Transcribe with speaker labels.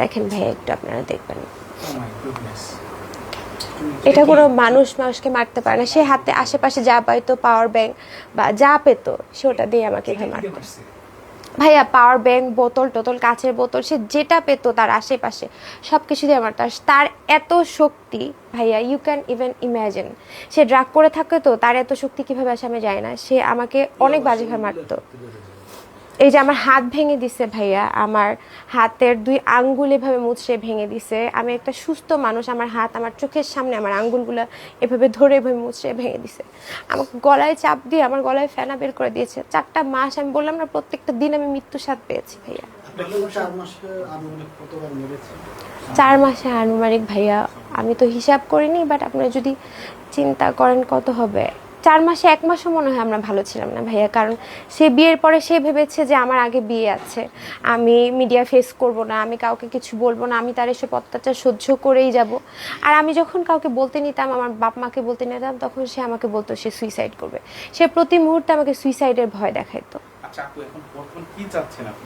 Speaker 1: দেখেন ভাইয়া, একটু আপনারা দেখবেন, এটা কোনো মানুষকে মারতে পারে না। সে হাতে আশেপাশে যা পাইতো, পাওয়ার ব্যাংক বা যা পেতো, সে ওটা দিয়ে আমাকে মারতো ভাইয়া। পাওয়ার ব্যাংক, বোতল টোতল, কাচের বোতল, সে যেটা পেতো তার আশেপাশে সব কিছু দিয়ে মারতো। তার এত শক্তি ভাইয়া, ইউ ক্যান ইভেন ইম্যাজিন। সে ড্রাগ করে থাকে তো, তার এত শক্তি কীভাবে আসে আমি জানি না। সে আমাকে অনেক বাজেভাবে মারতো। এই যে আমার হাত ভেঙে দিছে ভাইয়া, আমার হাতের 2 আঙ্গুল এভাবে মুচড়ে ভেঙে দিছে। আমি একটা সুস্থ মানুষ, আমার হাত আমার চোখের সামনে আমার আঙ্গুলগুলো এভাবে ধরে এভাবে মুচড়ে ভেঙে দিছে। আমাকে গলায় চাপ দিয়ে আমার গলায় ফেনা বের করে দিয়েছে। 4টা মাস, আমি বললাম না, প্রত্যেকটা দিন আমি মৃত্যুর স্বাদ পেয়েছি ভাইয়া। 4 মাসে আনুমানিক ভাইয়া আমি তো হিসাব করিনি, বাট আপনারা যদি চিন্তা করেন কত হবে। 4 মাসে 1 মাসও মনে হয় আমরা ভালো ছিলাম না ভাইয়া, কারণ সে বিয়ের পরে সে ভেবেছে যে আমার আগে বিয়ে আছে, আমি মিডিয়া ফেস করব না, আমি কাউকে কিছু বলবো না, আমি তার এসব অত্যাচার সহ্য করেই যাব। আর আমি যখন কাউকে বলতে নিতাম, আমার বাপ মাকে বলতে নিতাম, তখন সে আমাকে বলতো সে সুইসাইড করবে। সে প্রতি মুহূর্তে আমাকে সুইসাইডের ভয় দেখাইতো।
Speaker 2: আচ্ছা আপু, এখন বর্তমান কি চাচ্ছেন আপনি?